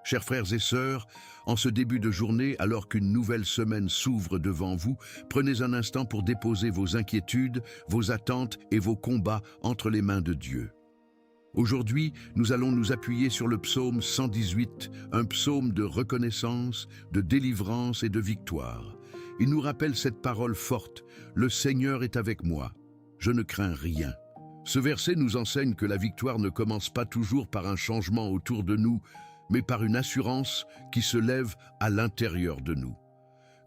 Chers frères et sœurs, en ce début de journée, alors qu'une nouvelle semaine s'ouvre devant vous, prenez un instant pour déposer vos inquiétudes, vos attentes et vos combats entre les mains de Dieu. Aujourd'hui, nous allons nous appuyer sur le psaume 118, un psaume de reconnaissance, de délivrance et de victoire. Il nous rappelle cette parole forte, « Le Seigneur est avec moi, je ne crains rien ». Ce verset nous enseigne que la victoire ne commence pas toujours par un changement autour de nous, mais par une assurance qui se lève à l'intérieur de nous.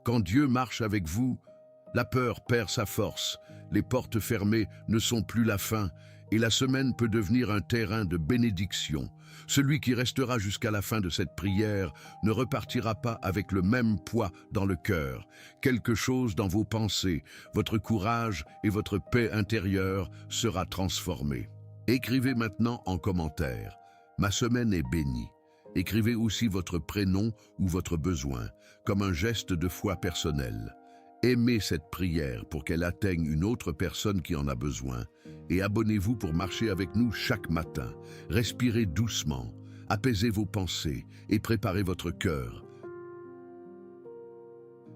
Quand Dieu marche avec vous, la peur perd sa force, les portes fermées ne sont plus la fin, et la semaine peut devenir un terrain de bénédiction. Celui qui restera jusqu'à la fin de cette prière ne repartira pas avec le même poids dans le cœur. Quelque chose dans vos pensées, votre courage et votre paix intérieure sera transformé. Écrivez maintenant en commentaire « Ma semaine est bénie ». Écrivez aussi votre prénom ou votre besoin, comme un geste de foi personnel. Aimez cette prière pour qu'elle atteigne une autre personne qui en a besoin et abonnez-vous pour marcher avec nous chaque matin. Respirez doucement, apaisez vos pensées et préparez votre cœur.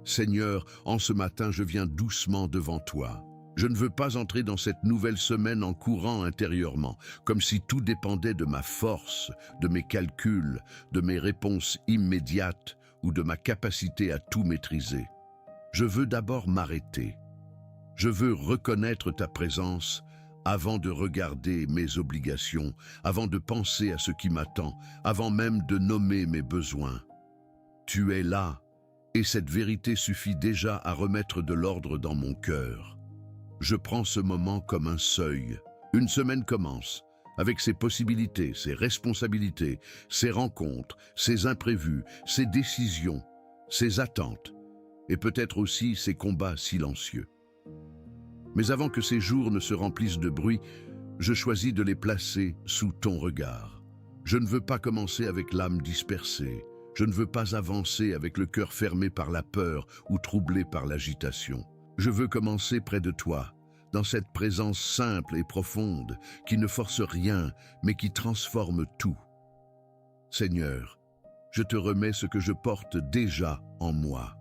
Seigneur, en ce matin, je viens doucement devant toi. Je ne veux pas entrer dans cette nouvelle semaine en courant intérieurement, comme si tout dépendait de ma force, de mes calculs, de mes réponses immédiates ou de ma capacité à tout maîtriser. Je veux d'abord m'arrêter. Je veux reconnaître ta présence avant de regarder mes obligations, avant de penser à ce qui m'attend, avant même de nommer mes besoins. Tu es là, et cette vérité suffit déjà à remettre de l'ordre dans mon cœur. Je prends ce moment comme un seuil. Une semaine commence, avec ses possibilités, ses responsabilités, ses rencontres, ses imprévus, ses décisions, ses attentes, et peut-être aussi ses combats silencieux. Mais avant que ces jours ne se remplissent de bruit, je choisis de les placer sous ton regard. Je ne veux pas commencer avec l'âme dispersée. Je ne veux pas avancer avec le cœur fermé par la peur ou troublé par l'agitation. Je veux commencer près de toi, dans cette présence simple et profonde qui ne force rien, mais qui transforme tout. Seigneur, je te remets ce que je porte déjà en moi.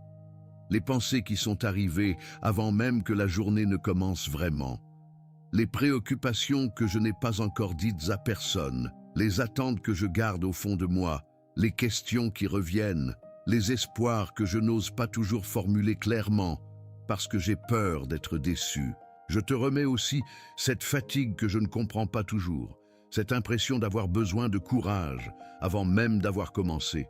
Les pensées qui sont arrivées avant même que la journée ne commence vraiment. Les préoccupations que je n'ai pas encore dites à personne, les attentes que je garde au fond de moi, les questions qui reviennent, les espoirs que je n'ose pas toujours formuler clairement, parce que j'ai peur d'être déçu. Je te remets aussi cette fatigue que je ne comprends pas toujours, cette impression d'avoir besoin de courage avant même d'avoir commencé.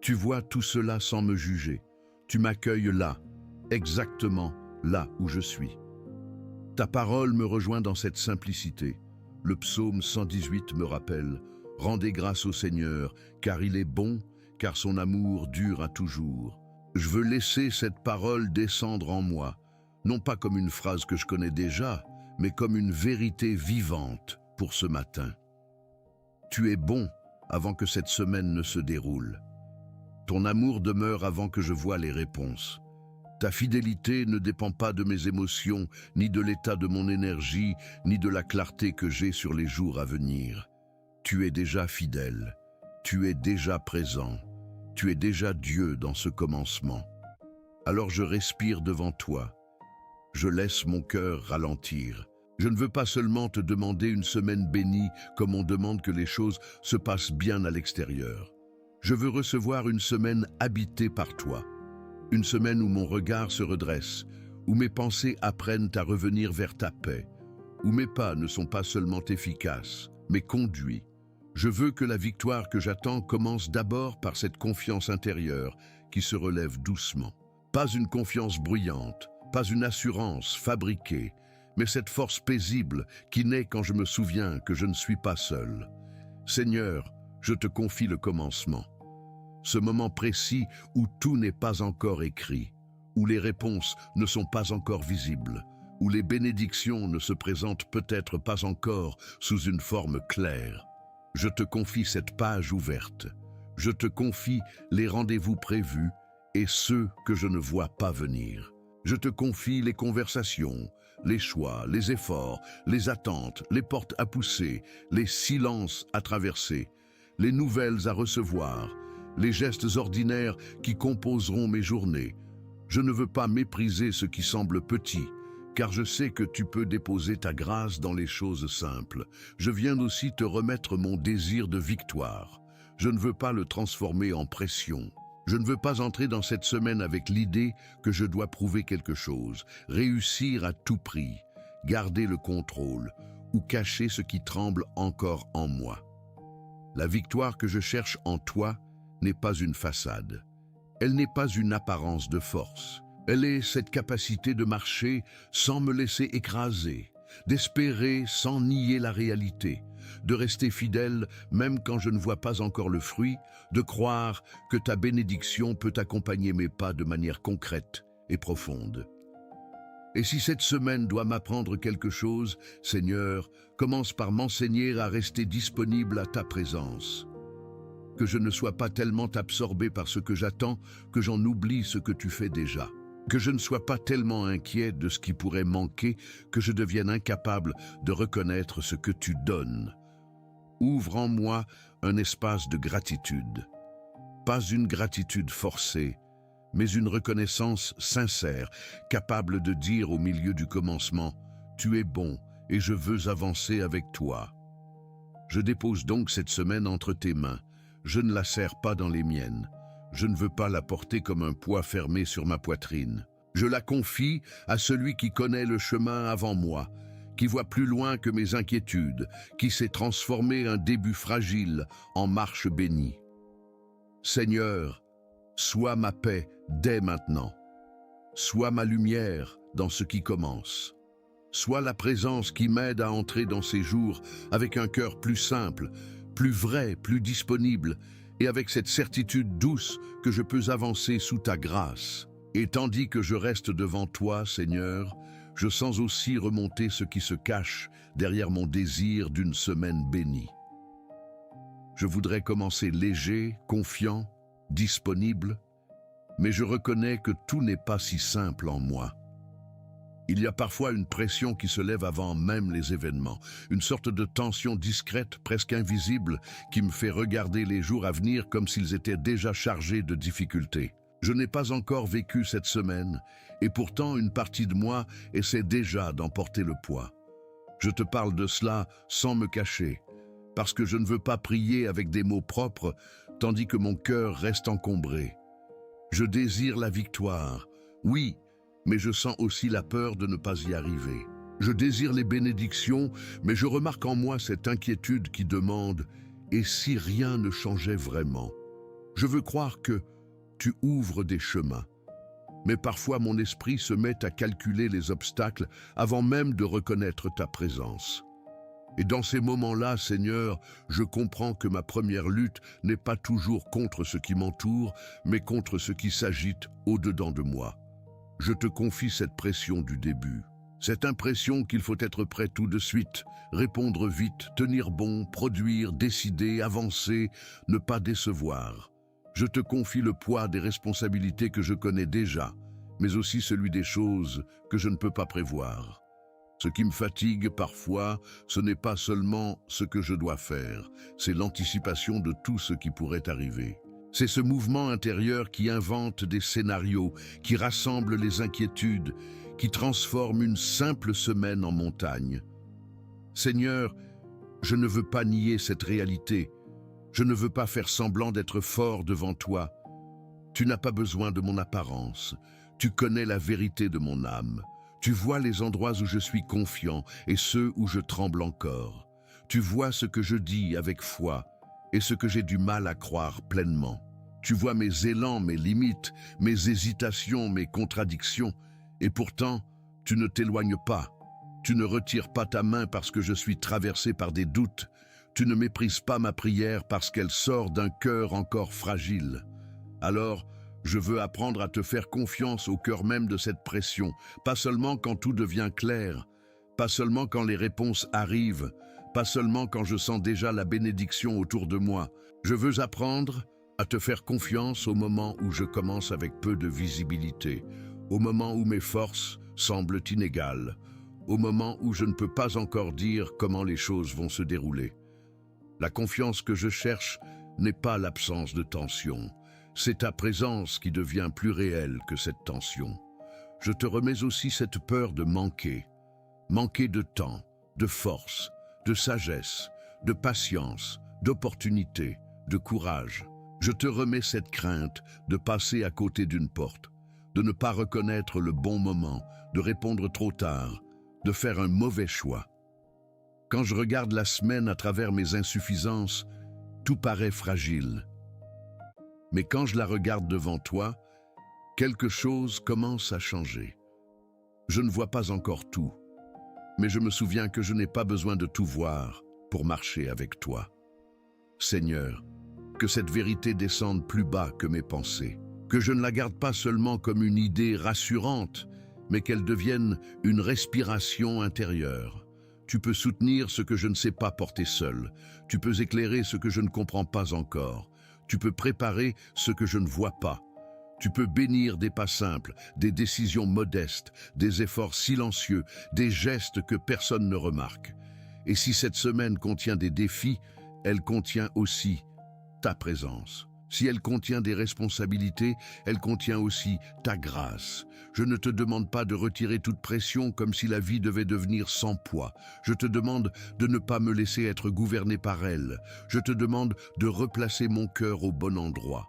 Tu vois tout cela sans me juger. Tu m'accueilles là, exactement là où je suis. Ta parole me rejoint dans cette simplicité. Le psaume 118 me rappelle « Rendez grâce au Seigneur, car il est bon, car son amour dure à toujours. » Je veux laisser cette parole descendre en moi, non pas comme une phrase que je connais déjà, mais comme une vérité vivante pour ce matin. Tu es bon avant que cette semaine ne se déroule. Ton amour demeure avant que je voie les réponses. Ta fidélité ne dépend pas de mes émotions, ni de l'état de mon énergie, ni de la clarté que j'ai sur les jours à venir. Tu es déjà fidèle, tu es déjà présent, tu es déjà Dieu dans ce commencement. Alors je respire devant toi. Je laisse mon cœur ralentir. Je ne veux pas seulement te demander une semaine bénie comme on demande que les choses se passent bien à l'extérieur. Je veux recevoir une semaine habitée par toi. Une semaine où mon regard se redresse, où mes pensées apprennent à revenir vers ta paix, où mes pas ne sont pas seulement efficaces, mais conduits. Je veux que la victoire que j'attends commence d'abord par cette confiance intérieure qui se relève doucement. Pas une confiance bruyante, pas une assurance fabriquée, mais cette force paisible qui naît quand je me souviens que je ne suis pas seul. Seigneur, je te confie le commencement. Ce moment précis où tout n'est pas encore écrit, où les réponses ne sont pas encore visibles, où les bénédictions ne se présentent peut-être pas encore sous une forme claire. Je te confie cette page ouverte. Je te confie les rendez-vous prévus et ceux que je ne vois pas venir. Je te confie les conversations, les choix, les efforts, les attentes, les portes à pousser, les silences à traverser, les nouvelles à recevoir, les gestes ordinaires qui composeront mes journées. Je ne veux pas mépriser ce qui semble petit, car je sais que tu peux déposer ta grâce dans les choses simples. Je viens aussi te remettre mon désir de victoire. Je ne veux pas le transformer en pression. Je ne veux pas entrer dans cette semaine avec l'idée que je dois prouver quelque chose, réussir à tout prix, garder le contrôle ou cacher ce qui tremble encore en moi. La victoire que je cherche en toi n'est pas une façade. Elle n'est pas une apparence de force. Elle est cette capacité de marcher sans me laisser écraser, d'espérer sans nier la réalité, de rester fidèle même quand je ne vois pas encore le fruit, de croire que ta bénédiction peut accompagner mes pas de manière concrète et profonde. Et si cette semaine doit m'apprendre quelque chose, Seigneur, commence par m'enseigner à rester disponible à ta présence. Que je ne sois pas tellement absorbé par ce que j'attends que j'en oublie ce que tu fais déjà. Que je ne sois pas tellement inquiet de ce qui pourrait manquer que je devienne incapable de reconnaître ce que tu donnes. Ouvre en moi un espace de gratitude. Pas une gratitude forcée, mais une reconnaissance sincère, capable de dire au milieu du commencement « Tu es bon et je veux avancer avec toi ». Je dépose donc cette semaine entre tes mains. Je ne la serre pas dans les miennes. Je ne veux pas la porter comme un poids fermé sur ma poitrine. Je la confie à celui qui connaît le chemin avant moi, qui voit plus loin que mes inquiétudes, qui sait transformer un début fragile en marche bénie. Seigneur, sois ma paix dès maintenant. Sois ma lumière dans ce qui commence. Sois la présence qui m'aide à entrer dans ces jours avec un cœur plus simple, plus vrai, plus disponible, et avec cette certitude douce que je peux avancer sous ta grâce. Et tandis que je reste devant toi, Seigneur, je sens aussi remonter ce qui se cache derrière mon désir d'une semaine bénie. Je voudrais commencer léger, confiant, disponible, mais je reconnais que tout n'est pas si simple en moi. Il y a parfois une pression qui se lève avant même les événements, une sorte de tension discrète, presque invisible, qui me fait regarder les jours à venir comme s'ils étaient déjà chargés de difficultés. Je n'ai pas encore vécu cette semaine, et pourtant une partie de moi essaie déjà d'en porter le poids. Je te parle de cela sans me cacher, parce que je ne veux pas prier avec des mots propres, tandis que mon cœur reste encombré. Je désire la victoire, oui, mais je sens aussi la peur de ne pas y arriver. Je désire les bénédictions, mais je remarque en moi cette inquiétude qui demande « Et si rien ne changeait vraiment ?» Je veux croire que tu ouvres des chemins, mais parfois mon esprit se met à calculer les obstacles avant même de reconnaître ta présence. Et dans ces moments-là, Seigneur, je comprends que ma première lutte n'est pas toujours contre ce qui m'entoure, mais contre ce qui s'agite au-dedans de moi. Je te confie cette pression du début, cette impression qu'il faut être prêt tout de suite, répondre vite, tenir bon, produire, décider, avancer, ne pas décevoir. Je te confie le poids des responsabilités que je connais déjà, mais aussi celui des choses que je ne peux pas prévoir. Ce qui me fatigue parfois, ce n'est pas seulement ce que je dois faire, c'est l'anticipation de tout ce qui pourrait arriver. C'est ce mouvement intérieur qui invente des scénarios, qui rassemble les inquiétudes, qui transforme une simple semaine en montagne. Seigneur, je ne veux pas nier cette réalité. Je ne veux pas faire semblant d'être fort devant toi. Tu n'as pas besoin de mon apparence. Tu connais la vérité de mon âme. Tu vois les endroits où je suis confiant et ceux où je tremble encore. Tu vois ce que je dis avec foi et ce que j'ai du mal à croire pleinement. Tu vois mes élans, mes limites, mes hésitations, mes contradictions, et pourtant, tu ne t'éloignes pas. Tu ne retires pas ta main parce que je suis traversé par des doutes. Tu ne méprises pas ma prière parce qu'elle sort d'un cœur encore fragile. Alors, je veux apprendre à te faire confiance au cœur même de cette pression, pas seulement quand tout devient clair, pas seulement quand les réponses arrivent, pas seulement quand je sens déjà la bénédiction autour de moi. Je veux apprendre à te faire confiance au moment où je commence avec peu de visibilité, au moment où mes forces semblent inégales, au moment où je ne peux pas encore dire comment les choses vont se dérouler. La confiance que je cherche n'est pas l'absence de tension. C'est ta présence qui devient plus réelle que cette tension. Je te remets aussi cette peur de manquer. Manquer de temps, de force, de sagesse, de patience, d'opportunité, de courage. Je te remets cette crainte de passer à côté d'une porte, de ne pas reconnaître le bon moment, de répondre trop tard, de faire un mauvais choix. Quand je regarde la semaine à travers mes insuffisances, tout paraît fragile. Mais quand je la regarde devant toi, quelque chose commence à changer. Je ne vois pas encore tout, mais je me souviens que je n'ai pas besoin de tout voir pour marcher avec toi. Seigneur, que cette vérité descende plus bas que mes pensées, que je ne la garde pas seulement comme une idée rassurante, mais qu'elle devienne une respiration intérieure. Tu peux soutenir ce que je ne sais pas porter seul, tu peux éclairer ce que je ne comprends pas encore, tu peux préparer ce que je ne vois pas. Tu peux bénir des pas simples, des décisions modestes, des efforts silencieux, des gestes que personne ne remarque. Et si cette semaine contient des défis, elle contient aussi ta présence. Si elle contient des responsabilités, elle contient aussi ta grâce. Je ne te demande pas de retirer toute pression comme si la vie devait devenir sans poids. Je te demande de ne pas me laisser être gouverné par elle. Je te demande de replacer mon cœur au bon endroit.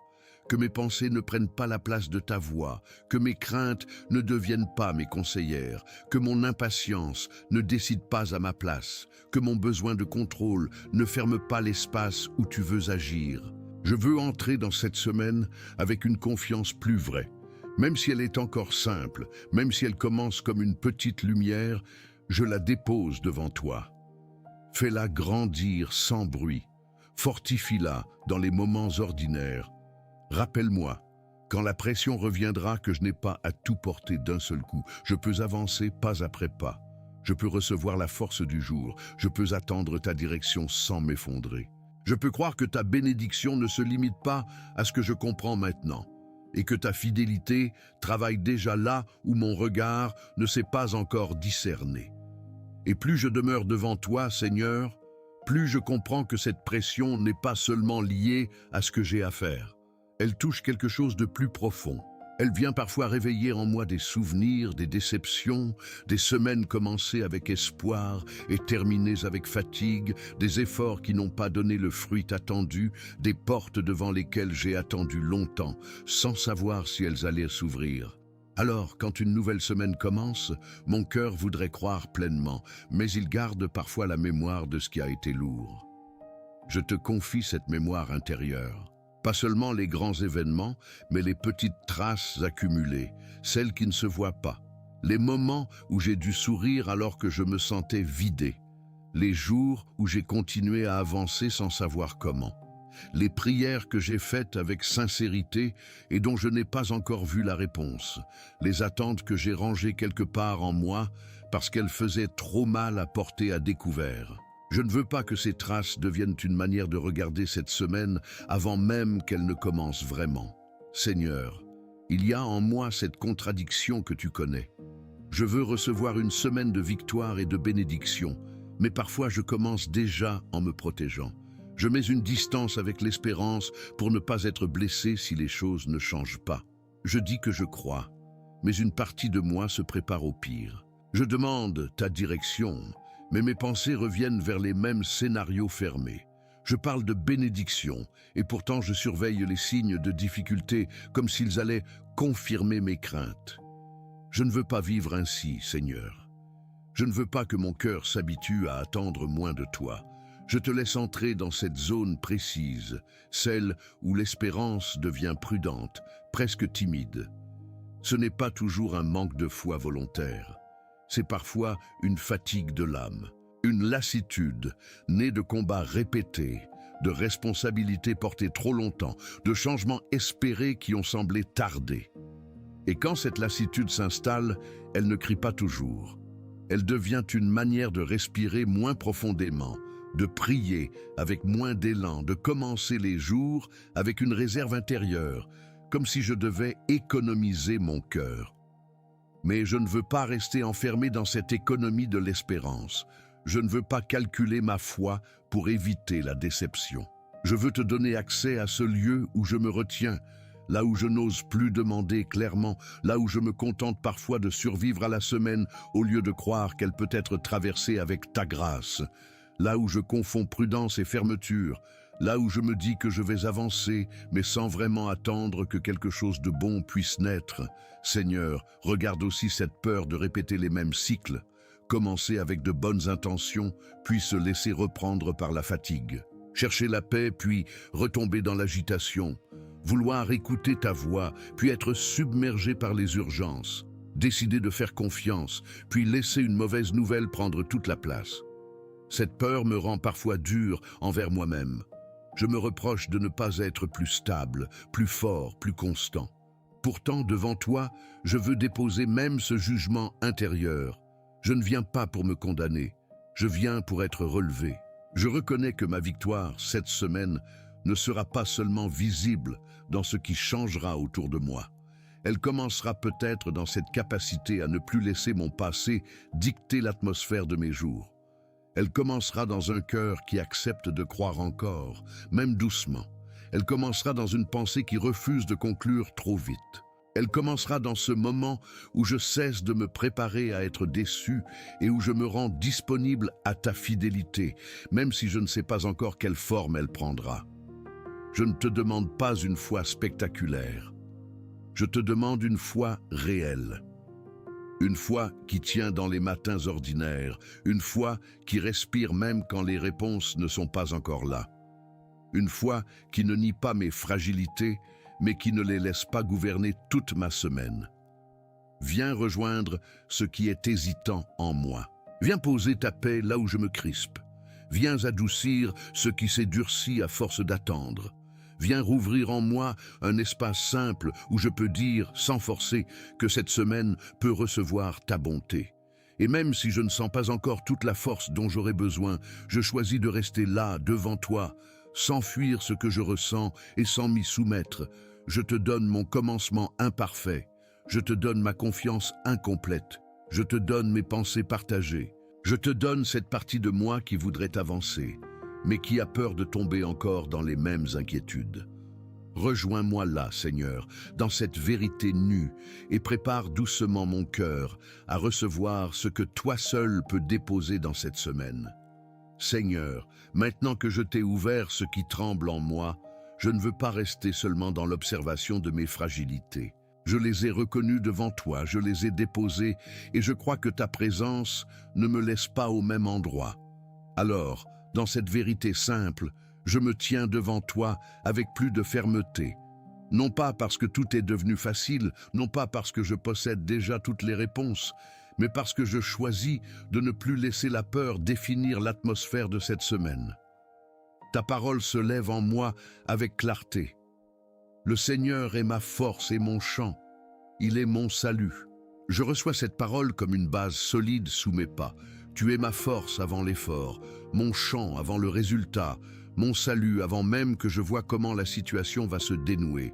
Que mes pensées ne prennent pas la place de ta voix, que mes craintes ne deviennent pas mes conseillères, que mon impatience ne décide pas à ma place, que mon besoin de contrôle ne ferme pas l'espace où tu veux agir. Je veux entrer dans cette semaine avec une confiance plus vraie. Même si elle est encore simple, même si elle commence comme une petite lumière, je la dépose devant toi. Fais-la grandir sans bruit, fortifie-la dans les moments ordinaires. Rappelle-moi, quand la pression reviendra, que je n'ai pas à tout porter d'un seul coup. Je peux avancer pas après pas. Je peux recevoir la force du jour. Je peux attendre ta direction sans m'effondrer. Je peux croire que ta bénédiction ne se limite pas à ce que je comprends maintenant, et que ta fidélité travaille déjà là où mon regard ne s'est pas encore discerné. Et plus je demeure devant toi, Seigneur, plus je comprends que cette pression n'est pas seulement liée à ce que j'ai à faire. Elle touche quelque chose de plus profond. Elle vient parfois réveiller en moi des souvenirs, des déceptions, des semaines commencées avec espoir et terminées avec fatigue, des efforts qui n'ont pas donné le fruit attendu, des portes devant lesquelles j'ai attendu longtemps, sans savoir si elles allaient s'ouvrir. Alors, quand une nouvelle semaine commence, mon cœur voudrait croire pleinement, mais il garde parfois la mémoire de ce qui a été lourd. Je te confie cette mémoire intérieure. Pas seulement les grands événements, mais les petites traces accumulées, celles qui ne se voient pas. Les moments où j'ai dû sourire alors que je me sentais vidé. Les jours où j'ai continué à avancer sans savoir comment. Les prières que j'ai faites avec sincérité et dont je n'ai pas encore vu la réponse. Les attentes que j'ai rangées quelque part en moi parce qu'elles faisaient trop mal à porter à découvert. Je ne veux pas que ces traces deviennent une manière de regarder cette semaine avant même qu'elle ne commence vraiment. Seigneur, il y a en moi cette contradiction que tu connais. Je veux recevoir une semaine de victoire et de bénédiction, mais parfois je commence déjà en me protégeant. Je mets une distance avec l'espérance pour ne pas être blessé si les choses ne changent pas. Je dis que je crois, mais une partie de moi se prépare au pire. Je demande ta direction, mais mes pensées reviennent vers les mêmes scénarios fermés. Je parle de bénédiction, et pourtant je surveille les signes de difficulté comme s'ils allaient confirmer mes craintes. Je ne veux pas vivre ainsi, Seigneur. Je ne veux pas que mon cœur s'habitue à attendre moins de toi. Je te laisse entrer dans cette zone précise, celle où l'espérance devient prudente, presque timide. Ce n'est pas toujours un manque de foi volontaire. C'est parfois une fatigue de l'âme, une lassitude née de combats répétés, de responsabilités portées trop longtemps, de changements espérés qui ont semblé tarder. Et quand cette lassitude s'installe, elle ne crie pas toujours. Elle devient une manière de respirer moins profondément, de prier avec moins d'élan, de commencer les jours avec une réserve intérieure, comme si je devais économiser mon cœur. Mais je ne veux pas rester enfermé dans cette économie de l'espérance. Je ne veux pas calculer ma foi pour éviter la déception. Je veux te donner accès à ce lieu où je me retiens, là où je n'ose plus demander clairement, là où je me contente parfois de survivre à la semaine au lieu de croire qu'elle peut être traversée avec ta grâce, là où je confonds prudence et fermeture, là où je me dis que je vais avancer, mais sans vraiment attendre que quelque chose de bon puisse naître. Seigneur, regarde aussi cette peur de répéter les mêmes cycles, commencer avec de bonnes intentions, puis se laisser reprendre par la fatigue. Chercher la paix, puis retomber dans l'agitation. Vouloir écouter ta voix, puis être submergé par les urgences. Décider de faire confiance, puis laisser une mauvaise nouvelle prendre toute la place. Cette peur me rend parfois dur envers moi-même. Je me reproche de ne pas être plus stable, plus fort, plus constant. Pourtant, devant toi, je veux déposer même ce jugement intérieur. Je ne viens pas pour me condamner, je viens pour être relevé. Je reconnais que ma victoire, cette semaine, ne sera pas seulement visible dans ce qui changera autour de moi. Elle commencera peut-être dans cette capacité à ne plus laisser mon passé dicter l'atmosphère de mes jours. Elle commencera dans un cœur qui accepte de croire encore, même doucement. Elle commencera dans une pensée qui refuse de conclure trop vite. Elle commencera dans ce moment où je cesse de me préparer à être déçu et où je me rends disponible à ta fidélité, même si je ne sais pas encore quelle forme elle prendra. Je ne te demande pas une foi spectaculaire. Je te demande une foi réelle. Une foi qui tient dans les matins ordinaires, une foi qui respire même quand les réponses ne sont pas encore là. Une foi qui ne nie pas mes fragilités, mais qui ne les laisse pas gouverner toute ma semaine. Viens rejoindre ce qui est hésitant en moi. Viens poser ta paix là où je me crispe. Viens adoucir ce qui s'est durci à force d'attendre. Viens rouvrir en moi un espace simple où je peux dire, sans forcer, que cette semaine peut recevoir ta bonté. Et même si je ne sens pas encore toute la force dont j'aurai besoin, je choisis de rester là, devant toi, sans fuir ce que je ressens et sans m'y soumettre. Je te donne mon commencement imparfait. Je te donne ma confiance incomplète. Je te donne mes pensées partagées. Je te donne cette partie de moi qui voudrait avancer, mais qui a peur de tomber encore dans les mêmes inquiétudes. Rejoins-moi là, Seigneur, dans cette vérité nue, et prépare doucement mon cœur à recevoir ce que toi seul peux déposer dans cette semaine. Seigneur, maintenant que je t'ai ouvert ce qui tremble en moi, je ne veux pas rester seulement dans l'observation de mes fragilités. Je les ai reconnues devant toi, je les ai déposées, et je crois que ta présence ne me laisse pas au même endroit. Alors, dans cette vérité simple, je me tiens devant toi avec plus de fermeté. Non pas parce que tout est devenu facile, non pas parce que je possède déjà toutes les réponses, mais parce que je choisis de ne plus laisser la peur définir l'atmosphère de cette semaine. Ta parole se lève en moi avec clarté. Le Seigneur est ma force et mon chant. Il est mon salut. Je reçois cette parole comme une base solide sous mes pas. Tu es ma force avant l'effort, mon chant avant le résultat, mon salut avant même que je vois comment la situation va se dénouer.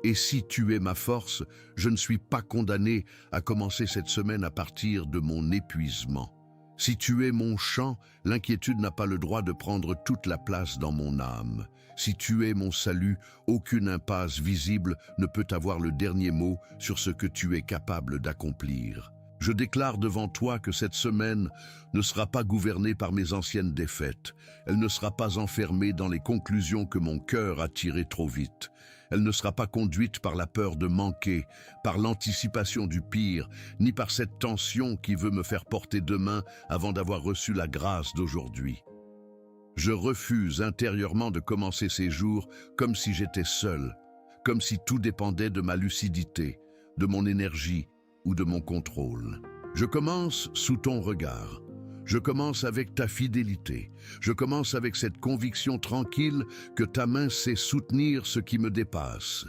Et si tu es ma force, je ne suis pas condamné à commencer cette semaine à partir de mon épuisement. Si tu es mon chant, l'inquiétude n'a pas le droit de prendre toute la place dans mon âme. Si tu es mon salut, aucune impasse visible ne peut avoir le dernier mot sur ce que tu es capable d'accomplir. Je déclare devant toi que cette semaine ne sera pas gouvernée par mes anciennes défaites. Elle ne sera pas enfermée dans les conclusions que mon cœur a tirées trop vite. Elle ne sera pas conduite par la peur de manquer, par l'anticipation du pire, ni par cette tension qui veut me faire porter demain avant d'avoir reçu la grâce d'aujourd'hui. Je refuse intérieurement de commencer ces jours comme si j'étais seul, comme si tout dépendait de ma lucidité, de mon énergie ou de mon contrôle. Je commence sous ton regard. Je commence avec ta fidélité. Je commence avec cette conviction tranquille que ta main sait soutenir ce qui me dépasse.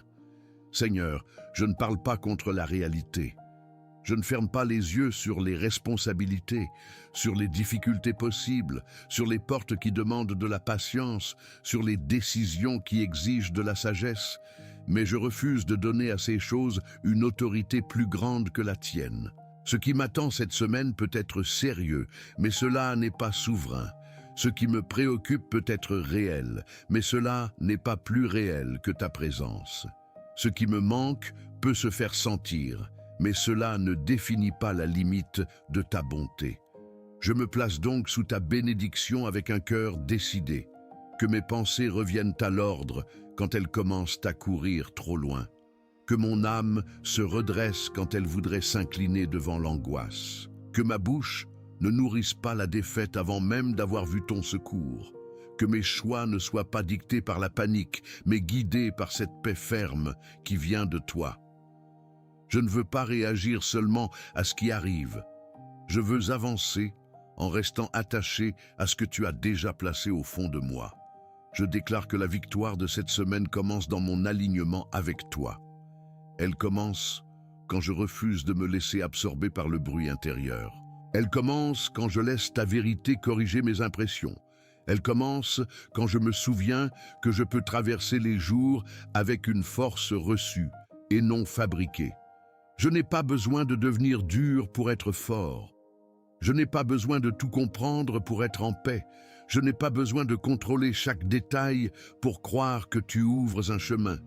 Seigneur, je ne parle pas contre la réalité. Je ne ferme pas les yeux sur les responsabilités, sur les difficultés possibles, sur les portes qui demandent de la patience, sur les décisions qui exigent de la sagesse, mais je refuse de donner à ces choses une autorité plus grande que la tienne. Ce qui m'attend cette semaine peut être sérieux, mais cela n'est pas souverain. Ce qui me préoccupe peut être réel, mais cela n'est pas plus réel que ta présence. Ce qui me manque peut se faire sentir, mais cela ne définit pas la limite de ta bonté. Je me place donc sous ta bénédiction avec un cœur décidé. Que mes pensées reviennent à l'ordre quand elles commencent à courir trop loin. Que mon âme se redresse quand elle voudrait s'incliner devant l'angoisse. Que ma bouche ne nourrisse pas la défaite avant même d'avoir vu ton secours. Que mes choix ne soient pas dictés par la panique, mais guidés par cette paix ferme qui vient de toi. Je ne veux pas réagir seulement à ce qui arrive. Je veux avancer en restant attaché à ce que tu as déjà placé au fond de moi. Je déclare que la victoire de cette semaine commence dans mon alignement avec toi. Elle commence quand je refuse de me laisser absorber par le bruit intérieur. Elle commence quand je laisse ta vérité corriger mes impressions. Elle commence quand je me souviens que je peux traverser les jours avec une force reçue et non fabriquée. Je n'ai pas besoin de devenir dur pour être fort. Je n'ai pas besoin de tout comprendre pour être en paix. Je n'ai pas besoin de contrôler chaque détail pour croire que tu ouvres un chemin.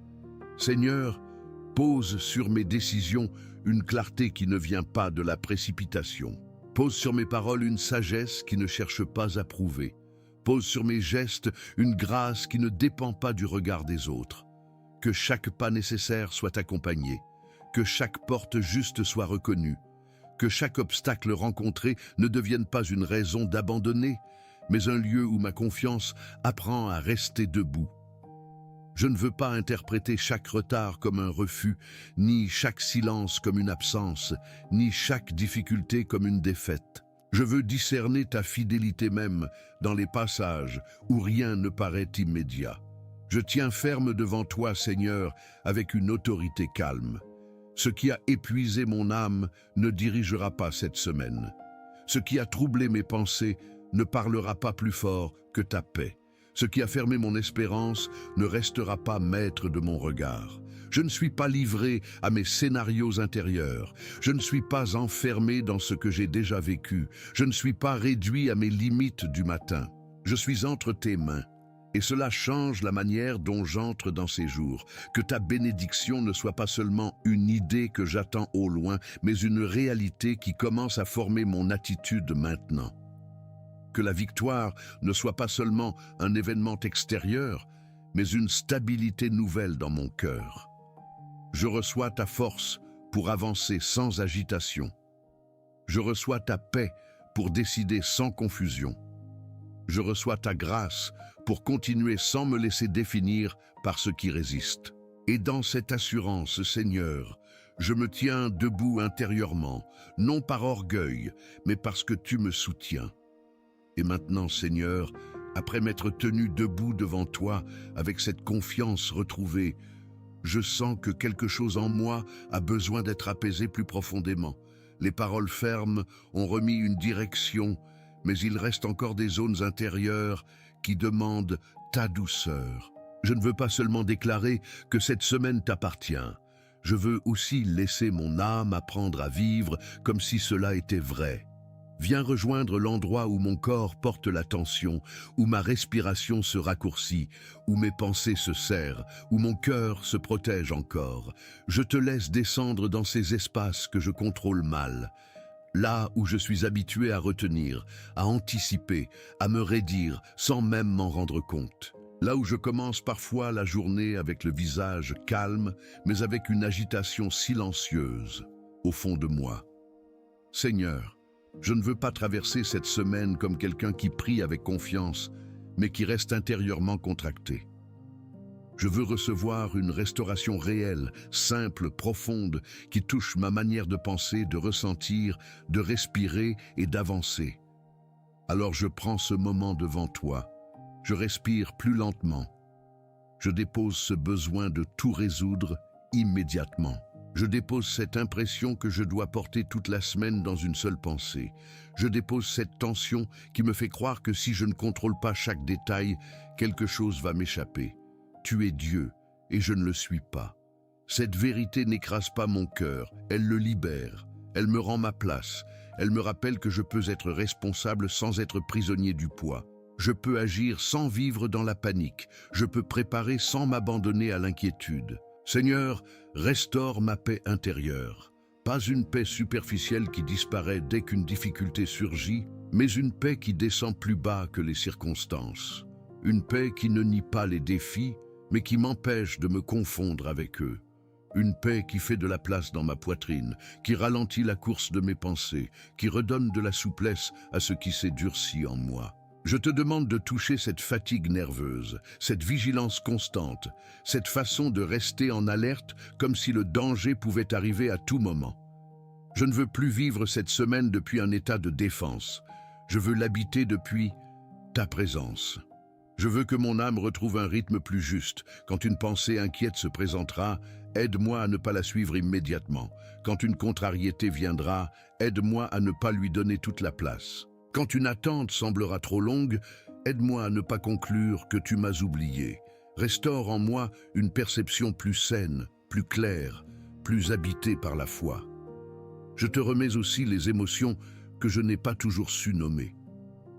Seigneur, pose sur mes décisions une clarté qui ne vient pas de la précipitation. Pose sur mes paroles une sagesse qui ne cherche pas à prouver. Pose sur mes gestes une grâce qui ne dépend pas du regard des autres. Que chaque pas nécessaire soit accompagné. Que chaque porte juste soit reconnue. Que chaque obstacle rencontré ne devienne pas une raison d'abandonner, mais un lieu où ma confiance apprend à rester debout. Je ne veux pas interpréter chaque retard comme un refus, ni chaque silence comme une absence, ni chaque difficulté comme une défaite. Je veux discerner ta fidélité même dans les passages où rien ne paraît immédiat. Je tiens ferme devant toi, Seigneur, avec une autorité calme. Ce qui a épuisé mon âme ne dirigera pas cette semaine. Ce qui a troublé mes pensées ne parlera pas plus fort que ta paix. Ce qui a fermé mon espérance ne restera pas maître de mon regard. Je ne suis pas livré à mes scénarios intérieurs. Je ne suis pas enfermé dans ce que j'ai déjà vécu. Je ne suis pas réduit à mes limites du matin. Je suis entre tes mains. Et cela change la manière dont j'entre dans ces jours. Que ta bénédiction ne soit pas seulement une idée que j'attends au loin, mais une réalité qui commence à former mon attitude maintenant. Que la victoire ne soit pas seulement un événement extérieur, mais une stabilité nouvelle dans mon cœur. Je reçois ta force pour avancer sans agitation. Je reçois ta paix pour décider sans confusion. Je reçois ta grâce pour continuer sans me laisser définir par ce qui résiste. Et dans cette assurance, Seigneur, je me tiens debout intérieurement, non par orgueil, mais parce que tu me soutiens. Et maintenant, Seigneur, après m'être tenu debout devant toi avec cette confiance retrouvée, je sens que quelque chose en moi a besoin d'être apaisé plus profondément. Les paroles fermes ont remis une direction, mais il reste encore des zones intérieures qui demandent ta douceur. Je ne veux pas seulement déclarer que cette semaine t'appartient. Je veux aussi laisser mon âme apprendre à vivre comme si cela était vrai. Viens rejoindre l'endroit où mon corps porte l'attention, où ma respiration se raccourcit, où mes pensées se serrent, où mon cœur se protège encore. Je te laisse descendre dans ces espaces que je contrôle mal. Là où je suis habitué à retenir, à anticiper, à me raidir sans même m'en rendre compte. Là où je commence parfois la journée avec le visage calme, mais avec une agitation silencieuse au fond de moi. Seigneur, je ne veux pas traverser cette semaine comme quelqu'un qui prie avec confiance, mais qui reste intérieurement contracté. Je veux recevoir une restauration réelle, simple, profonde, qui touche ma manière de penser, de ressentir, de respirer et d'avancer. Alors je prends ce moment devant toi. Je respire plus lentement. Je dépose ce besoin de tout résoudre immédiatement. Je dépose cette impression que je dois porter toute la semaine dans une seule pensée. Je dépose cette tension qui me fait croire que si je ne contrôle pas chaque détail, quelque chose va m'échapper. Tu es Dieu, et je ne le suis pas. Cette vérité n'écrase pas mon cœur, elle le libère. Elle me rend ma place. Elle me rappelle que je peux être responsable sans être prisonnier du poids. Je peux agir sans vivre dans la panique. Je peux préparer sans m'abandonner à l'inquiétude. Seigneur, restaure ma paix intérieure. Pas une paix superficielle qui disparaît dès qu'une difficulté surgit, mais une paix qui descend plus bas que les circonstances. Une paix qui ne nie pas les défis, mais qui m'empêche de me confondre avec eux. Une paix qui fait de la place dans ma poitrine, qui ralentit la course de mes pensées, qui redonne de la souplesse à ce qui s'est durci en moi. Je te demande de toucher cette fatigue nerveuse, cette vigilance constante, cette façon de rester en alerte comme si le danger pouvait arriver à tout moment. Je ne veux plus vivre cette semaine depuis un état de défense. Je veux l'habiter depuis ta présence. Je veux que mon âme retrouve un rythme plus juste. Quand une pensée inquiète se présentera, aide-moi à ne pas la suivre immédiatement. Quand une contrariété viendra, aide-moi à ne pas lui donner toute la place. Quand une attente semblera trop longue, aide-moi à ne pas conclure que tu m'as oublié. Restaure en moi une perception plus saine, plus claire, plus habitée par la foi. Je te remets aussi les émotions que je n'ai pas toujours su nommer.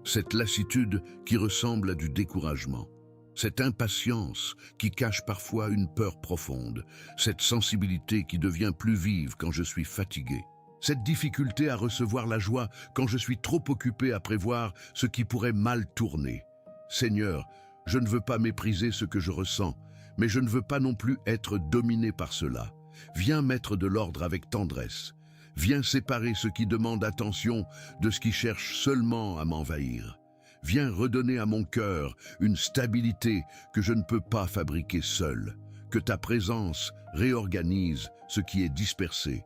Cette lassitude qui ressemble à du découragement. Cette impatience qui cache parfois une peur profonde. Cette sensibilité qui devient plus vive quand je suis fatigué. Cette difficulté à recevoir la joie quand je suis trop occupé à prévoir ce qui pourrait mal tourner. Seigneur, je ne veux pas mépriser ce que je ressens, mais je ne veux pas non plus être dominé par cela. Viens mettre de l'ordre avec tendresse. Viens séparer ce qui demande attention de ce qui cherche seulement à m'envahir. Viens redonner à mon cœur une stabilité que je ne peux pas fabriquer seul. Que ta présence réorganise ce qui est dispersé.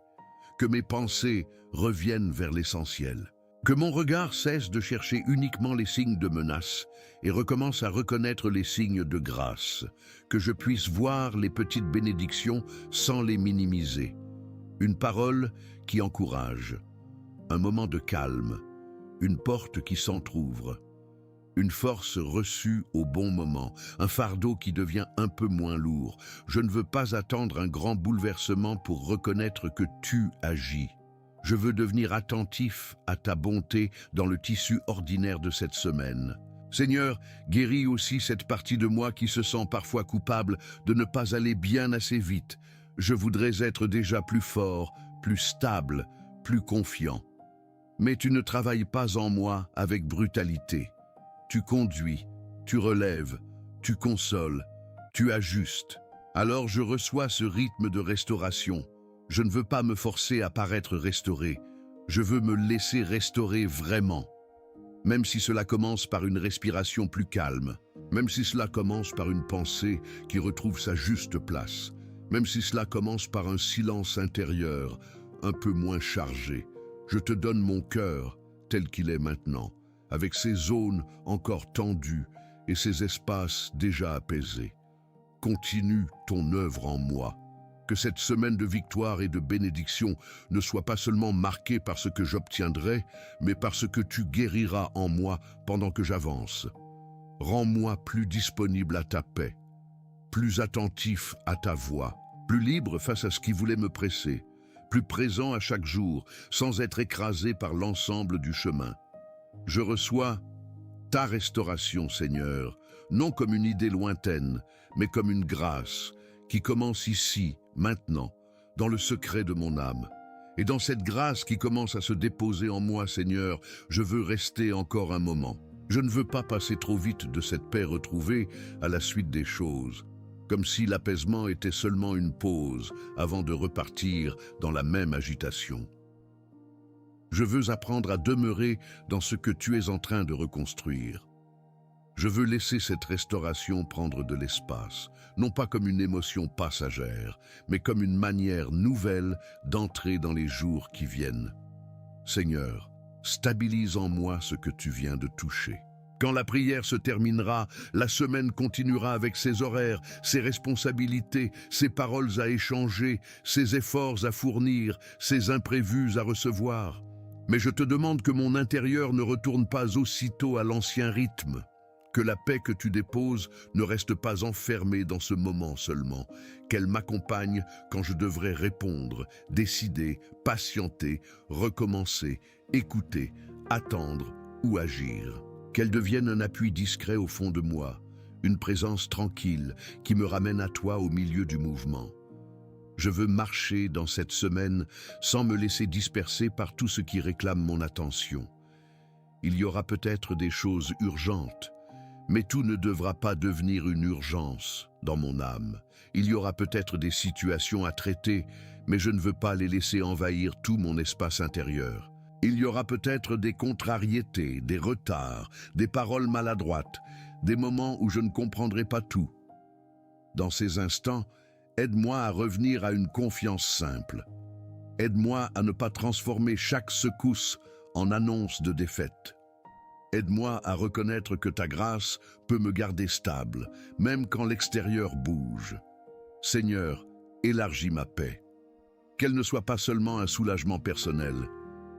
Que mes pensées reviennent vers l'essentiel. Que mon regard cesse de chercher uniquement les signes de menace et recommence à reconnaître les signes de grâce. Que je puisse voir les petites bénédictions sans les minimiser. Une parole qui encourage, un moment de calme, une porte qui s'entr'ouvre, une force reçue au bon moment, un fardeau qui devient un peu moins lourd. Je ne veux pas attendre un grand bouleversement pour reconnaître que tu agis. Je veux devenir attentif à ta bonté dans le tissu ordinaire de cette semaine. Seigneur, guéris aussi cette partie de moi qui se sent parfois coupable de ne pas aller bien assez vite. Je voudrais être déjà plus fort, plus stable, plus confiant. Mais tu ne travailles pas en moi avec brutalité. Tu conduis, tu relèves, tu consoles, tu ajustes. Alors je reçois ce rythme de restauration. Je ne veux pas me forcer à paraître restauré. Je veux me laisser restaurer vraiment. Même si cela commence par une respiration plus calme, même si cela commence par une pensée qui retrouve sa juste place, même si cela commence par un silence intérieur, un peu moins chargé, je te donne mon cœur tel qu'il est maintenant, avec ses zones encore tendues et ses espaces déjà apaisés. Continue ton œuvre en moi. Que cette semaine de victoire et de bénédiction ne soit pas seulement marquée par ce que j'obtiendrai, mais par ce que tu guériras en moi pendant que j'avance. Rends-moi plus disponible à ta paix, plus attentif à ta voix, plus libre face à ce qui voulait me presser, plus présent à chaque jour, sans être écrasé par l'ensemble du chemin. Je reçois ta restauration, Seigneur, non comme une idée lointaine, mais comme une grâce qui commence ici, maintenant, dans le secret de mon âme. Et dans cette grâce qui commence à se déposer en moi, Seigneur, je veux rester encore un moment. Je ne veux pas passer trop vite de cette paix retrouvée à la suite des choses, comme si l'apaisement était seulement une pause avant de repartir dans la même agitation. Je veux apprendre à demeurer dans ce que tu es en train de reconstruire. Je veux laisser cette restauration prendre de l'espace, non pas comme une émotion passagère, mais comme une manière nouvelle d'entrer dans les jours qui viennent. Seigneur, stabilise en moi ce que tu viens de toucher. Quand la prière se terminera, la semaine continuera avec ses horaires, ses responsabilités, ses paroles à échanger, ses efforts à fournir, ses imprévus à recevoir. Mais je te demande que mon intérieur ne retourne pas aussitôt à l'ancien rythme, que la paix que tu déposes ne reste pas enfermée dans ce moment seulement, qu'elle m'accompagne quand je devrais répondre, décider, patienter, recommencer, écouter, attendre ou agir. qu'elles deviennent un appui discret au fond de moi, une présence tranquille qui me ramène à toi au milieu du mouvement. Je veux marcher dans cette semaine sans me laisser disperser par tout ce qui réclame mon attention. Il y aura peut-être des choses urgentes, mais tout ne devra pas devenir une urgence dans mon âme. Il y aura peut-être des situations à traiter, mais je ne veux pas les laisser envahir tout mon espace intérieur. Il y aura peut-être des contrariétés, des retards, des paroles maladroites, des moments où je ne comprendrai pas tout. Dans ces instants, aide-moi à revenir à une confiance simple. Aide-moi à ne pas transformer chaque secousse en annonce de défaite. Aide-moi à reconnaître que ta grâce peut me garder stable, même quand l'extérieur bouge. Seigneur, élargis ma paix. Qu'elle ne soit pas seulement un soulagement personnel,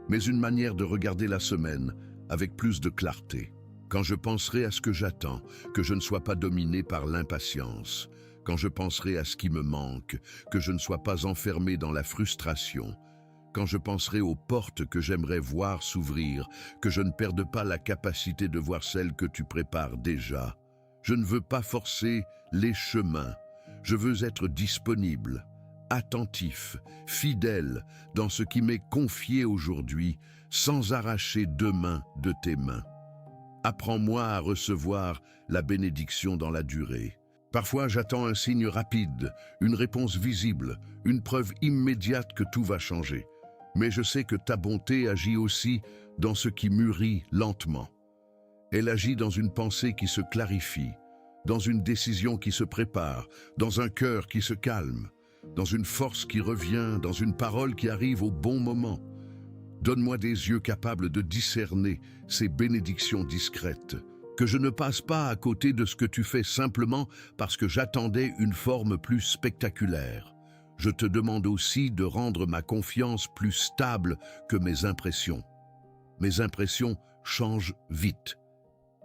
mais une manière de regarder la semaine avec plus de clarté. Quand je penserai à ce que j'attends, que je ne sois pas dominé par l'impatience. Quand je penserai à ce qui me manque, que je ne sois pas enfermé dans la frustration. Quand je penserai aux portes que j'aimerais voir s'ouvrir, que je ne perde pas la capacité de voir celles que tu prépares déjà. Je ne veux pas forcer les chemins. Je veux être disponible, attentif, fidèle dans ce qui m'est confié aujourd'hui, sans arracher demain de tes mains. Apprends-moi à recevoir la bénédiction dans la durée. Parfois, j'attends un signe rapide, une réponse visible, une preuve immédiate que tout va changer. Mais je sais que ta bonté agit aussi dans ce qui mûrit lentement. Elle agit dans une pensée qui se clarifie, dans une décision qui se prépare, dans un cœur qui se calme, dans une force qui revient, dans une parole qui arrive au bon moment. Donne-moi des yeux capables de discerner ces bénédictions discrètes, que je ne passe pas à côté de ce que tu fais simplement parce que j'attendais une forme plus spectaculaire. Je te demande aussi de rendre ma confiance plus stable que mes impressions. Mes impressions changent vite.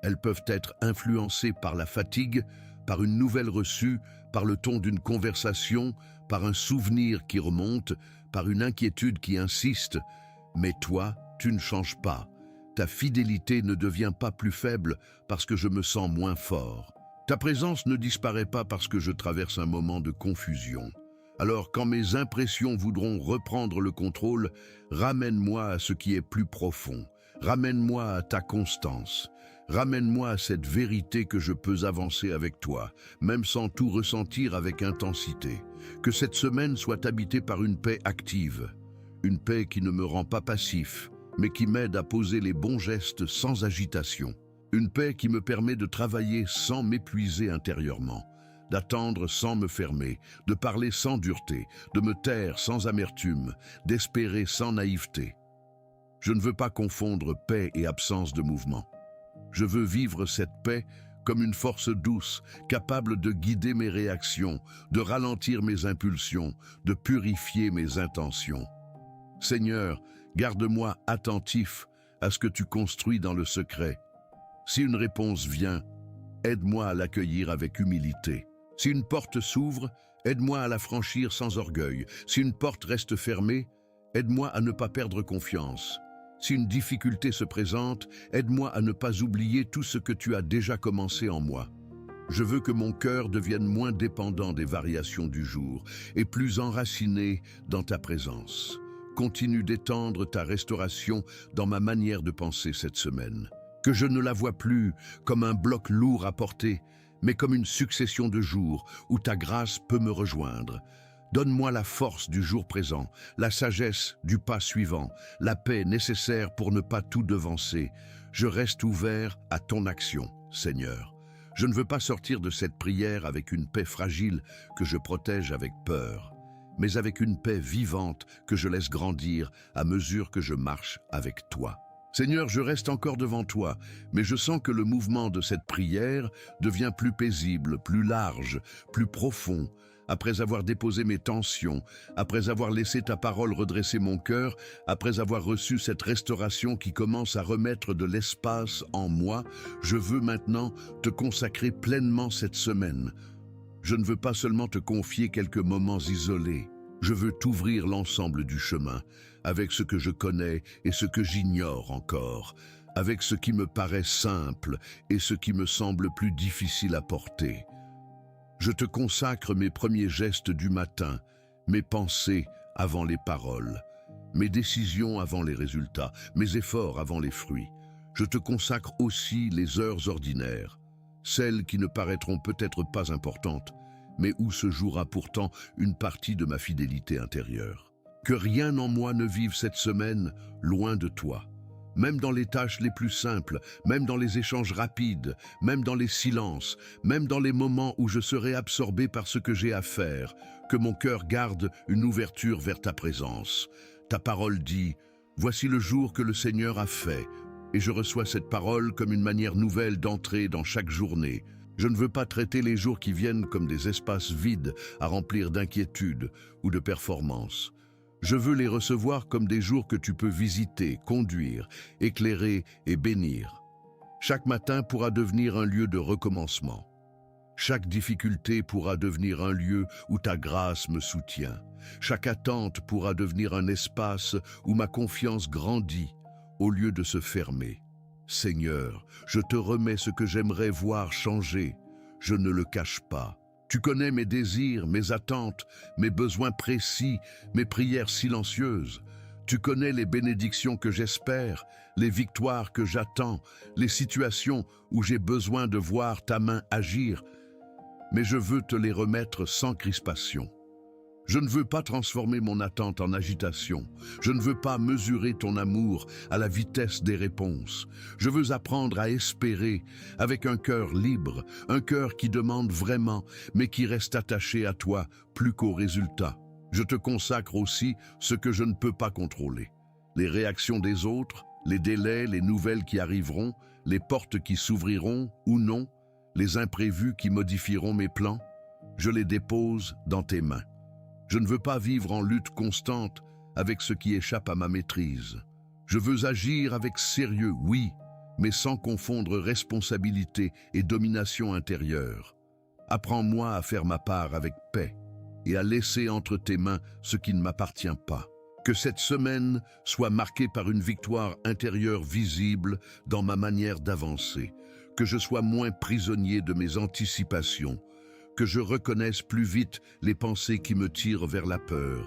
Elles peuvent être influencées par la fatigue, par une nouvelle reçue, par le ton d'une conversation, par un souvenir qui remonte, par une inquiétude qui insiste. Mais toi, tu ne changes pas. Ta fidélité ne devient pas plus faible parce que je me sens moins fort. Ta présence ne disparaît pas parce que je traverse un moment de confusion. Alors, quand mes impressions voudront reprendre le contrôle, ramène-moi à ce qui est plus profond. Ramène-moi à ta constance. Ramène-moi à cette vérité que je peux avancer avec toi, même sans tout ressentir avec intensité. Que cette semaine soit habitée par une paix active. Une paix qui ne me rend pas passif, mais qui m'aide à poser les bons gestes sans agitation. Une paix qui me permet de travailler sans m'épuiser intérieurement, d'attendre sans me fermer, de parler sans dureté, de me taire sans amertume, d'espérer sans naïveté. Je ne veux pas confondre paix et absence de mouvement. Je veux vivre cette paix comme une force douce, capable de guider mes réactions, de ralentir mes impulsions, de purifier mes intentions. Seigneur, garde-moi attentif à ce que tu construis dans le secret. Si une réponse vient, aide-moi à l'accueillir avec humilité. Si une porte s'ouvre, aide-moi à la franchir sans orgueil. Si une porte reste fermée, aide-moi à ne pas perdre confiance. Si une difficulté se présente, aide-moi à ne pas oublier tout ce que tu as déjà commencé en moi. Je veux que mon cœur devienne moins dépendant des variations du jour et plus enraciné dans ta présence. Continue d'étendre ta restauration dans ma manière de penser cette semaine. Que je ne la vois plus comme un bloc lourd à porter, mais comme une succession de jours où ta grâce peut me rejoindre. Donne-moi la force du jour présent, la sagesse du pas suivant, la paix nécessaire pour ne pas tout devancer. Je reste ouvert à ton action, Seigneur. Je ne veux pas sortir de cette prière avec une paix fragile que je protège avec peur, mais avec une paix vivante que je laisse grandir à mesure que je marche avec toi. Seigneur, je reste encore devant toi, mais je sens que le mouvement de cette prière devient plus paisible, plus large, plus profond. Après avoir déposé mes tensions, après avoir laissé ta parole redresser mon cœur, après avoir reçu cette restauration qui commence à remettre de l'espace en moi, je veux maintenant te consacrer pleinement cette semaine. Je ne veux pas seulement te confier quelques moments isolés. Je veux t'ouvrir l'ensemble du chemin, avec ce que je connais et ce que j'ignore encore, avec ce qui me paraît simple et ce qui me semble plus difficile à porter. Je te consacre mes premiers gestes du matin, mes pensées avant les paroles, mes décisions avant les résultats, mes efforts avant les fruits. Je te consacre aussi les heures ordinaires, celles qui ne paraîtront peut-être pas importantes, mais où se jouera pourtant une partie de ma fidélité intérieure. Que rien en moi ne vive cette semaine loin de toi. Même dans les tâches les plus simples, même dans les échanges rapides, même dans les silences, même dans les moments où je serai absorbé par ce que j'ai à faire, que mon cœur garde une ouverture vers ta présence. Ta parole dit « Voici le jour que le Seigneur a fait », et je reçois cette parole comme une manière nouvelle d'entrer dans chaque journée. Je ne veux pas traiter les jours qui viennent comme des espaces vides à remplir d'inquiétude ou de performance. Je veux les recevoir comme des jours que tu peux visiter, conduire, éclairer et bénir. Chaque matin pourra devenir un lieu de recommencement. Chaque difficulté pourra devenir un lieu où ta grâce me soutient. Chaque attente pourra devenir un espace où ma confiance grandit au lieu de se fermer. Seigneur, je te remets ce que j'aimerais voir changer. Je ne le cache pas. Tu connais mes désirs, mes attentes, mes besoins précis, mes prières silencieuses. Tu connais les bénédictions que j'espère, les victoires que j'attends, les situations où j'ai besoin de voir ta main agir. Mais je veux te les remettre sans crispation. Je ne veux pas transformer mon attente en agitation. Je ne veux pas mesurer ton amour à la vitesse des réponses. Je veux apprendre à espérer avec un cœur libre, un cœur qui demande vraiment, mais qui reste attaché à toi plus qu'au résultat. Je te consacre aussi ce que je ne peux pas contrôler. Les réactions des autres, les délais, les nouvelles qui arriveront, les portes qui s'ouvriront ou non, les imprévus qui modifieront mes plans, je les dépose dans tes mains. Je ne veux pas vivre en lutte constante avec ce qui échappe à ma maîtrise. Je veux agir avec sérieux, oui, mais sans confondre responsabilité et domination intérieure. Apprends-moi à faire ma part avec paix et à laisser entre tes mains ce qui ne m'appartient pas. Que cette semaine soit marquée par une victoire intérieure visible dans ma manière d'avancer. Que je sois moins prisonnier de mes anticipations. Que je reconnaisse plus vite les pensées qui me tirent vers la peur,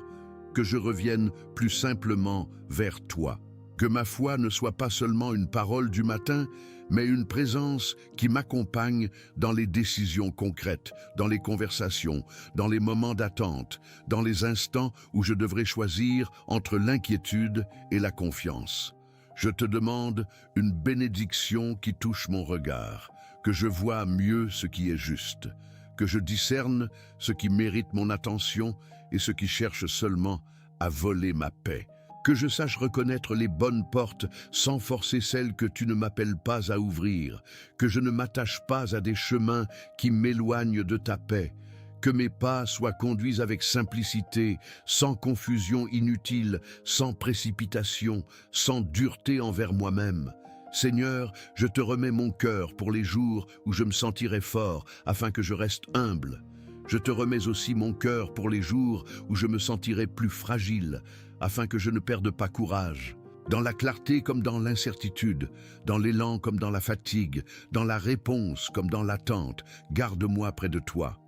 que je revienne plus simplement vers toi, que ma foi ne soit pas seulement une parole du matin, mais une présence qui m'accompagne dans les décisions concrètes, dans les conversations, dans les moments d'attente, dans les instants où je devrais choisir entre l'inquiétude et la confiance. Je te demande une bénédiction qui touche mon regard, que je vois mieux ce qui est juste, que je discerne ce qui mérite mon attention et ce qui cherche seulement à voler ma paix. Que je sache reconnaître les bonnes portes sans forcer celles que tu ne m'appelles pas à ouvrir. Que je ne m'attache pas à des chemins qui m'éloignent de ta paix. Que mes pas soient conduits avec simplicité, sans confusion inutile, sans précipitation, sans dureté envers moi-même. Seigneur, je te remets mon cœur pour les jours où je me sentirai fort, afin que je reste humble. Je te remets aussi mon cœur pour les jours où je me sentirai plus fragile, afin que je ne perde pas courage. Dans la clarté comme dans l'incertitude, dans l'élan comme dans la fatigue, dans la réponse comme dans l'attente, garde-moi près de toi.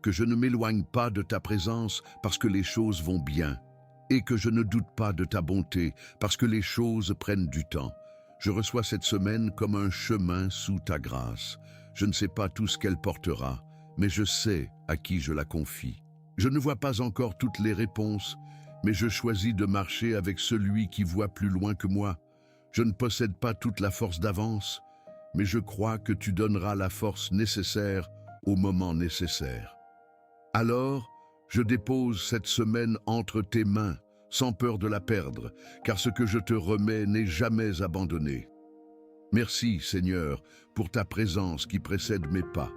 Que je ne m'éloigne pas de ta présence parce que les choses vont bien, et que je ne doute pas de ta bonté parce que les choses prennent du temps. Je reçois cette semaine comme un chemin sous ta grâce. Je ne sais pas tout ce qu'elle portera, mais je sais à qui je la confie. Je ne vois pas encore toutes les réponses, mais je choisis de marcher avec celui qui voit plus loin que moi. Je ne possède pas toute la force d'avance, mais je crois que tu donneras la force nécessaire au moment nécessaire. Alors, je dépose cette semaine entre tes mains, sans peur de la perdre, car ce que je te remets n'est jamais abandonné. Merci, Seigneur, pour ta présence qui précède mes pas.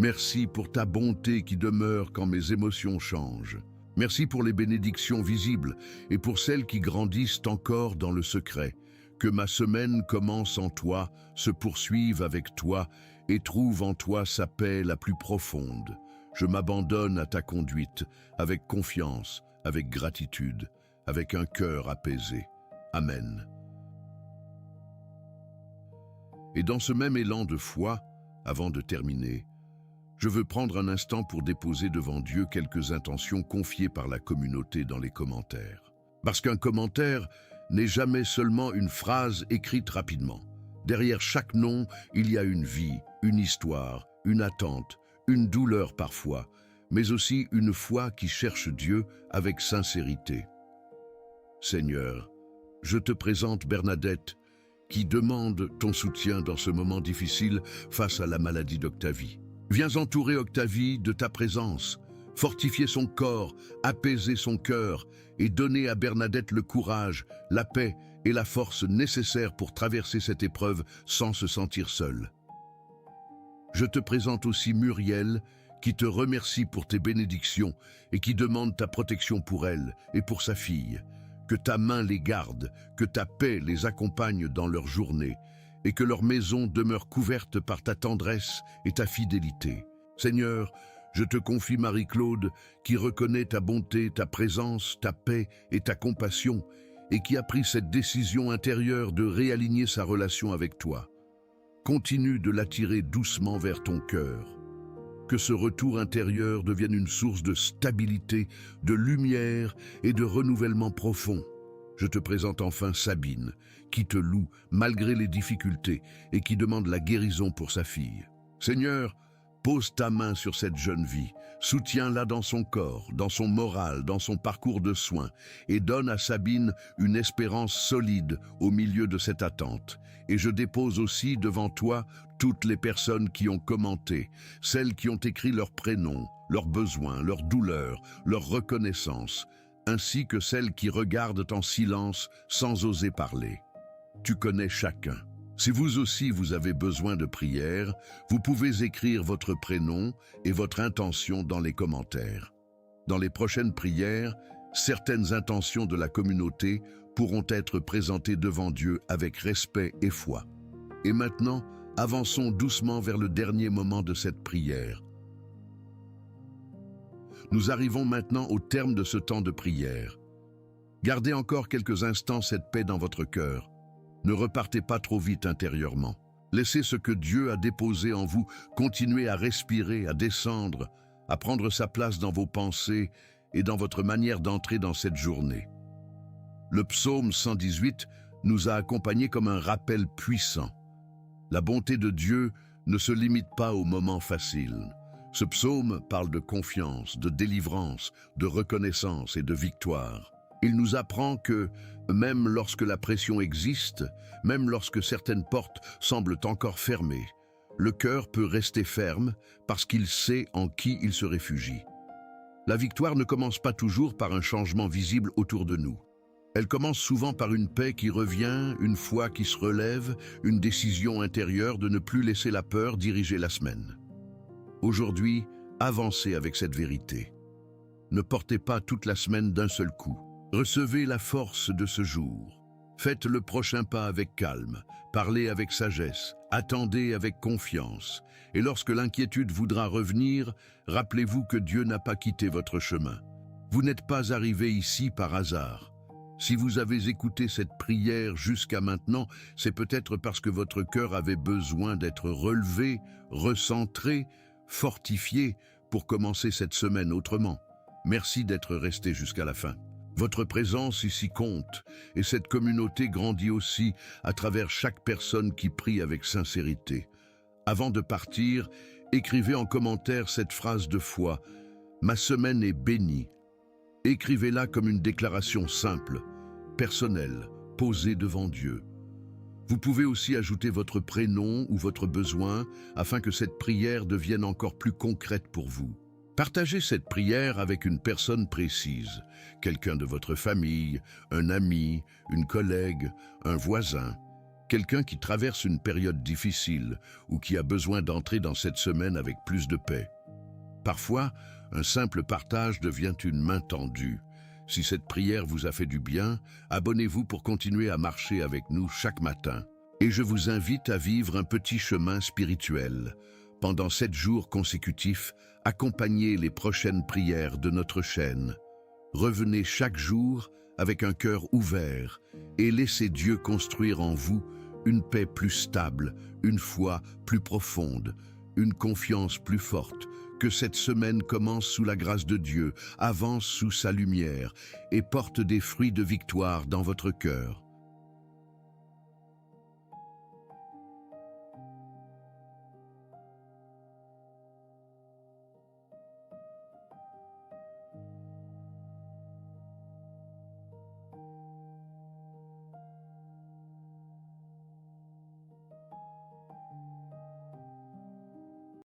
Merci pour ta bonté qui demeure quand mes émotions changent. Merci pour les bénédictions visibles et pour celles qui grandissent encore dans le secret. Que ma semaine commence en toi, se poursuive avec toi et trouve en toi sa paix la plus profonde. Je m'abandonne à ta conduite avec confiance, avec gratitude, avec un cœur apaisé. Amen. Et dans ce même élan de foi, avant de terminer, je veux prendre un instant pour déposer devant Dieu quelques intentions confiées par la communauté dans les commentaires. Parce qu'un commentaire n'est jamais seulement une phrase écrite rapidement. Derrière chaque nom, il y a une vie, une histoire, une attente, une douleur parfois, mais aussi une foi qui cherche Dieu avec sincérité. Seigneur, je te présente Bernadette, qui demande ton soutien dans ce moment difficile face à la maladie d'Octavie. Viens entourer Octavie de ta présence, fortifier son corps, apaiser son cœur et donner à Bernadette le courage, la paix et la force nécessaires pour traverser cette épreuve sans se sentir seule. Je te présente aussi Muriel, qui te remercie pour tes bénédictions et qui demande ta protection pour elle et pour sa fille. Que ta main les garde, que ta paix les accompagne dans leur journée et que leur maison demeure couverte par ta tendresse et ta fidélité. Seigneur, je te confie Marie-Claude, qui reconnaît ta bonté, ta présence, ta paix et ta compassion, et qui a pris cette décision intérieure de réaligner sa relation avec toi. Continue de l'attirer doucement vers ton cœur. Que ce retour intérieur devienne une source de stabilité, de lumière et de renouvellement profond. Je te présente enfin Sabine, qui te loue malgré les difficultés et qui demande la guérison pour sa fille. Seigneur, pose ta main sur cette jeune vie, soutiens-la dans son corps, dans son moral, dans son parcours de soins, et donne à Sabine une espérance solide au milieu de cette attente. Et je dépose aussi devant toi toutes les personnes qui ont commenté, celles qui ont écrit leurs prénoms, leurs besoins, leurs douleurs, leur reconnaissance, ainsi que celles qui regardent en silence sans oser parler. Tu connais chacun. Si vous aussi vous avez besoin de prière, vous pouvez écrire votre prénom et votre intention dans les commentaires. Dans les prochaines prières, certaines intentions de la communauté pourront être présentées devant Dieu avec respect et foi. Et maintenant, avançons doucement vers le dernier moment de cette prière. Nous arrivons maintenant au terme de ce temps de prière. Gardez encore quelques instants cette paix dans votre cœur. Ne repartez pas trop vite intérieurement. Laissez ce que Dieu a déposé en vous continuer à respirer, à descendre, à prendre sa place dans vos pensées et dans votre manière d'entrer dans cette journée. Le psaume 118 nous a accompagnés comme un rappel puissant. La bonté de Dieu ne se limite pas aux moments faciles. Ce psaume parle de confiance, de délivrance, de reconnaissance et de victoire. Il nous apprend que, même lorsque la pression existe, même lorsque certaines portes semblent encore fermées, le cœur peut rester ferme parce qu'il sait en qui il se réfugie. La victoire ne commence pas toujours par un changement visible autour de nous. Elle commence souvent par une paix qui revient, une foi qui se relève, une décision intérieure de ne plus laisser la peur diriger la semaine. Aujourd'hui, avancez avec cette vérité. Ne portez pas toute la semaine d'un seul coup. Recevez la force de ce jour. Faites le prochain pas avec calme, parlez avec sagesse, attendez avec confiance. Et lorsque l'inquiétude voudra revenir, rappelez-vous que Dieu n'a pas quitté votre chemin. Vous n'êtes pas arrivé ici par hasard. Si vous avez écouté cette prière jusqu'à maintenant, c'est peut-être parce que votre cœur avait besoin d'être relevé, recentré, fortifié pour commencer cette semaine autrement. Merci d'être resté jusqu'à la fin. Votre présence ici compte, et cette communauté grandit aussi à travers chaque personne qui prie avec sincérité. Avant de partir, écrivez en commentaire cette phrase de foi « Ma semaine est bénie ». Écrivez-la comme une déclaration simple, personnelle, posée devant Dieu. Vous pouvez aussi ajouter votre prénom ou votre besoin afin que cette prière devienne encore plus concrète pour vous. Partagez cette prière avec une personne précise, quelqu'un de votre famille, un ami, une collègue, un voisin, quelqu'un qui traverse une période difficile ou qui a besoin d'entrer dans cette semaine avec plus de paix. Parfois, un simple partage devient une main tendue. Si cette prière vous a fait du bien, abonnez-vous pour continuer à marcher avec nous chaque matin. Et je vous invite à vivre un petit chemin spirituel. Pendant 7 jours consécutifs, accompagnez les prochaines prières de notre chaîne. Revenez chaque jour avec un cœur ouvert et laissez Dieu construire en vous une paix plus stable, une foi plus profonde, une confiance plus forte. Que cette semaine commence sous la grâce de Dieu, avance sous sa lumière et porte des fruits de victoire dans votre cœur.